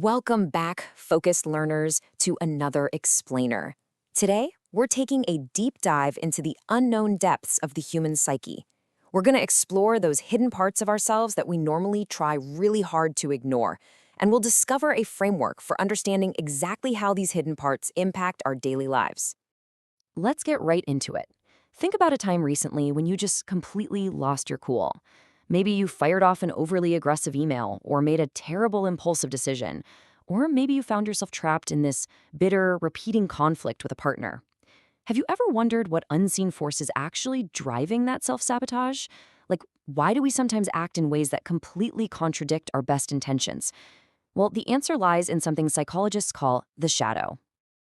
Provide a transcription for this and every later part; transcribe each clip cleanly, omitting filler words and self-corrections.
Welcome back, focused learners, to another explainer. Today, we're taking a deep dive into the unknown depths of the human psyche. We're going to explore those hidden parts of ourselves that we normally try really hard to ignore, and we'll discover a framework for understanding exactly how these hidden parts impact our daily lives. Let's get right into it. Think about a time recently when you just completely lost your cool. Maybe you fired off an overly aggressive email or made a terrible impulsive decision. Or maybe you found yourself trapped in this bitter, repeating conflict with a partner. Have you ever wondered what unseen force is actually driving that self-sabotage? Like, why do we sometimes act in ways that completely contradict our best intentions? Well, the answer lies in something psychologists call the shadow.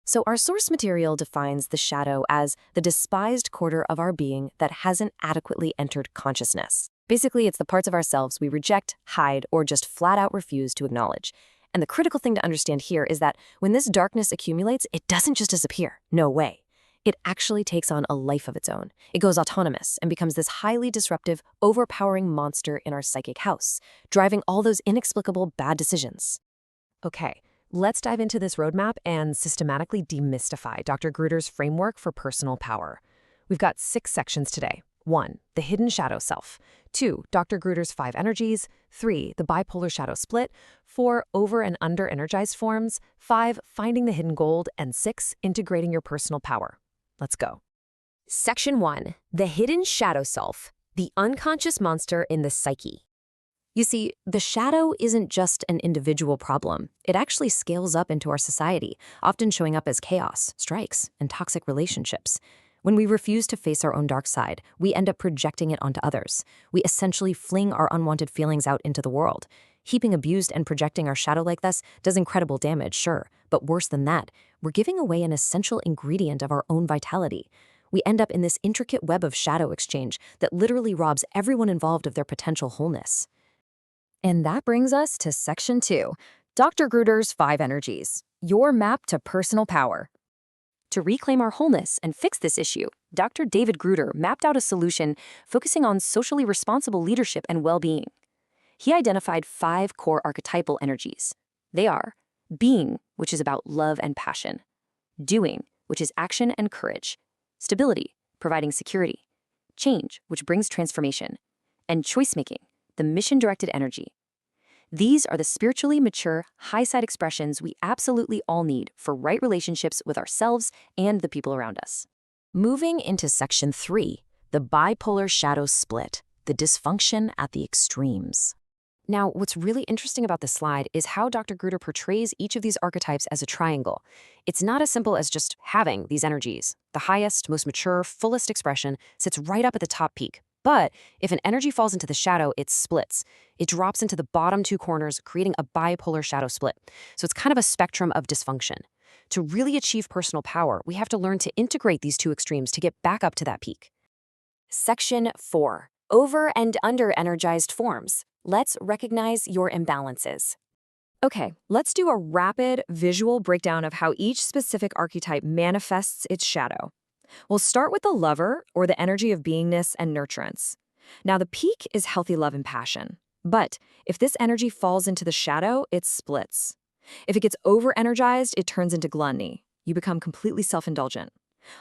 So our source material defines the shadow as the despised quarter of our being that hasn't adequately entered consciousness. Basically, it's the parts of ourselves we reject, hide, or just flat out refuse to acknowledge. And the critical thing to understand here is that when this darkness accumulates, it doesn't just disappear. No way. It actually takes on a life of its own. It goes autonomous and becomes this highly disruptive, overpowering monster in our psychic house, driving all those inexplicable bad decisions. Okay, let's dive into this roadmap and systematically demystify Dr. Gruder's framework for personal power. We've got 6 sections today. 1. The hidden shadow self. 2. Dr. Gruder's 5 energies. 3. The bipolar shadow split. 4. Over and under energized forms. 5. Finding the hidden gold. And 6. Integrating your personal power. Let's go. Section 1. The hidden shadow self. The unconscious monster in the psyche. You see, the shadow isn't just an individual problem. It actually scales up into our society, often showing up as chaos, strikes, and toxic relationships. When we refuse to face our own dark side, we end up projecting it onto others. We essentially fling our unwanted feelings out into the world. Heaping abused and projecting our shadow like this does incredible damage, sure, but worse than that, we're giving away an essential ingredient of our own vitality. We end up in this intricate web of shadow exchange that literally robs everyone involved of their potential wholeness. And that brings us to Section 2, Dr. Gruder's 5 energies, your map to personal power. To reclaim our wholeness and fix this issue, Dr. David Gruder mapped out a solution focusing on socially responsible leadership and well-being. He identified 5 core archetypal energies. They are being, which is about love and passion; doing, which is action and courage; stability, providing security; change, which brings transformation; and choice-making, the mission-directed energy. These are the spiritually mature, high-side expressions we absolutely all need for right relationships with ourselves and the people around us. Moving into Section 3, the bipolar shadow split, the dysfunction at the extremes. Now, what's really interesting about this slide is how Dr. Gruder portrays each of these archetypes as a triangle. It's not as simple as just having these energies. The highest, most mature, fullest expression sits right up at the top peak. But if an energy falls into the shadow, it splits. It drops into the bottom 2 corners, creating a bipolar shadow split. So it's kind of a spectrum of dysfunction. To really achieve personal power, we have to learn to integrate these 2 extremes to get back up to that peak. Section 4. Over and under energized forms. Let's recognize your imbalances. Okay, let's do a rapid visual breakdown of how each specific archetype manifests its shadow. We'll start with the lover, or the energy of beingness and nurturance. Now, the peak is healthy love and passion. But if this energy falls into the shadow, it splits. If it gets over-energized, it turns into gluttony. You become completely self-indulgent.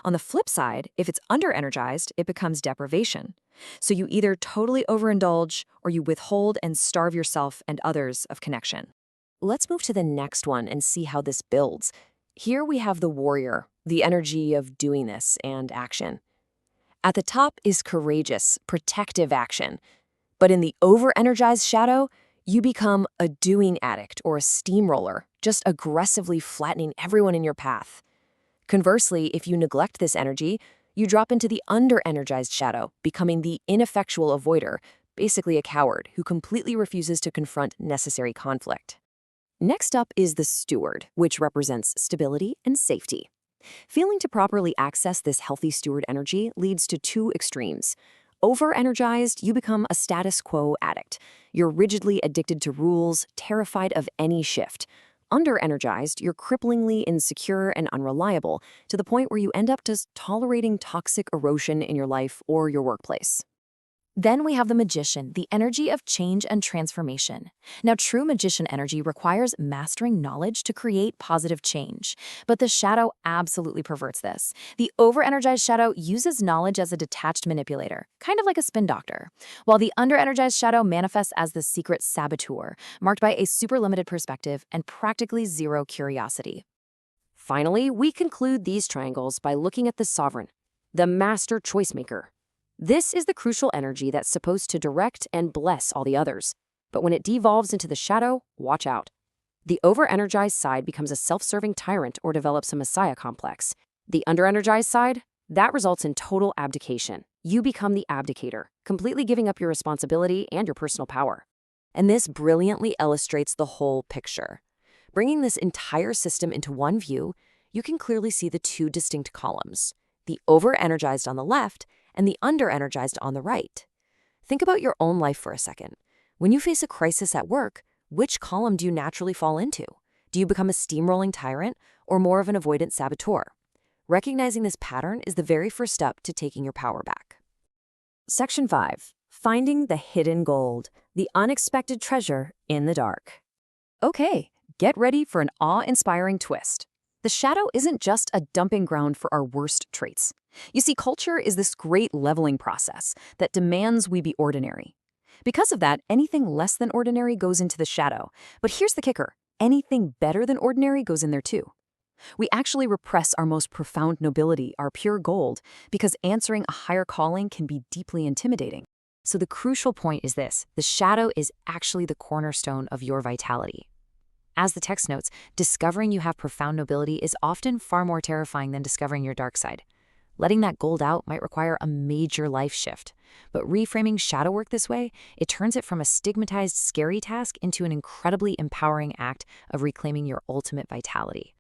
On the flip side, if it's under-energized, it becomes deprivation. So you either totally overindulge, or you withhold and starve yourself and others of connection. Let's move to the next one and see how this builds. Here we have the warrior, the energy of doing this and action. At the top is courageous, protective action. But in the over-energized shadow, you become a doing addict or a steamroller, just aggressively flattening everyone in your path. Conversely, if you neglect this energy, you drop into the under-energized shadow, becoming the ineffectual avoider, basically a coward who completely refuses to confront necessary conflict. Next up is the steward, which represents stability and safety. Failing to properly access this healthy steward energy leads to 2 extremes. Over-energized, you become a status quo addict. You're rigidly addicted to rules, terrified of any shift. Under-energized, you're cripplingly insecure and unreliable, to the point where you end up just tolerating toxic erosion in your life or your workplace. Then we have the magician, the energy of change and transformation. Now, true magician energy requires mastering knowledge to create positive change. But the shadow absolutely perverts this. The over-energized shadow uses knowledge as a detached manipulator, kind of like a spin doctor, while the under-energized shadow manifests as the secret saboteur, marked by a super limited perspective and practically zero curiosity. Finally, we conclude these triangles by looking at the sovereign, the master choice maker. This is the crucial energy that's supposed to direct and bless all the others. But when it devolves into the shadow, watch out. The over-energized side becomes a self-serving tyrant or develops a messiah complex. The under-energized side, that results in total abdication. You become the abdicator, completely giving up your responsibility and your personal power. And this brilliantly illustrates the whole picture. Bringing this entire system into one view, you can clearly see the two distinct columns, the over-energized on the left and the under-energized on the right. Think about your own life for a second. When you face a crisis at work, which column do you naturally fall into? Do you become a steamrolling tyrant or more of an avoidant saboteur? Recognizing this pattern is the very first step to taking your power back. Section 5. Finding the hidden gold, the unexpected treasure in the dark. Okay, get ready for an awe-inspiring twist. The shadow isn't just a dumping ground for our worst traits. You see, culture is this great leveling process that demands we be ordinary. Because of that, anything less than ordinary goes into the shadow. But here's the kicker. Anything better than ordinary goes in there too. We actually repress our most profound nobility, our pure gold, because answering a higher calling can be deeply intimidating. So the crucial point is this: the shadow is actually the cornerstone of your vitality. As the text notes, discovering you have profound nobility is often far more terrifying than discovering your dark side. Letting that gold out might require a major life shift. But reframing shadow work this way, it turns it from a stigmatized, scary task into an incredibly empowering act of reclaiming your ultimate vitality.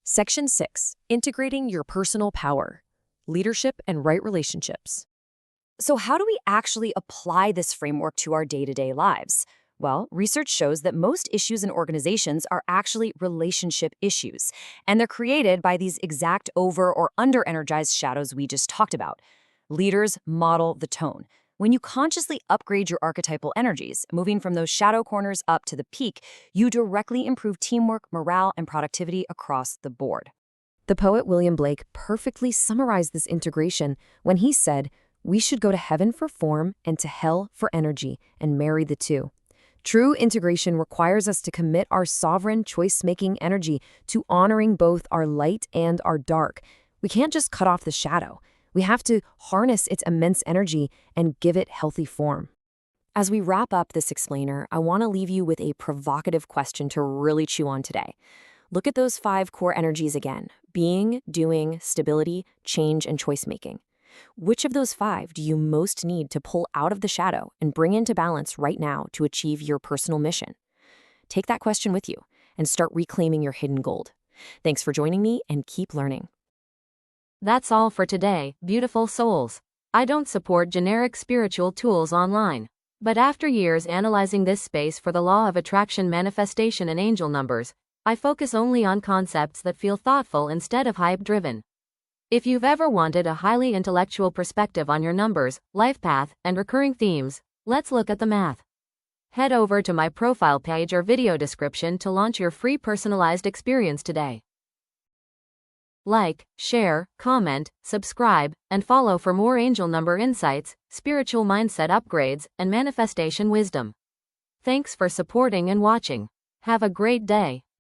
Section 6. Integrating your personal power, leadership and right relationships. So how do we actually apply this framework to our day-to-day lives? Well, research shows that most issues in organizations are actually relationship issues, and they're created by these exact over- or under-energized shadows we just talked about. Leaders model the tone. When you consciously upgrade your archetypal energies, moving from those shadow corners up to the peak, you directly improve teamwork, morale, and productivity across the board. The poet William Blake perfectly summarized this integration when he said, "We should go to heaven for form and to hell for energy and marry the two." True integration requires us to commit our sovereign choice-making energy to honoring both our light and our dark. We can't just cut off the shadow. We have to harness its immense energy and give it healthy form. As we wrap up this explainer, I want to leave you with a provocative question to really chew on today. Look at those 5 core energies again: being, doing, stability, change, and choice-making. Which of those 5 do you most need to pull out of the shadow and bring into balance right now to achieve your personal mission? Take that question with you and start reclaiming your hidden gold. Thanks for joining me, and keep learning. That's all for today, beautiful souls. I don't support generic spiritual tools online. But after years analyzing this space for the law of attraction, manifestation, and angel numbers, I focus only on concepts that feel thoughtful instead of hype-driven. If you've ever wanted a highly intellectual perspective on your numbers, life path, and recurring themes, let's look at the math. Head over to my profile page or video description to launch your free personalized experience today. Like, share, comment, subscribe, and follow for more angel number insights, spiritual mindset upgrades, and manifestation wisdom. Thanks for supporting and watching. Have a great day.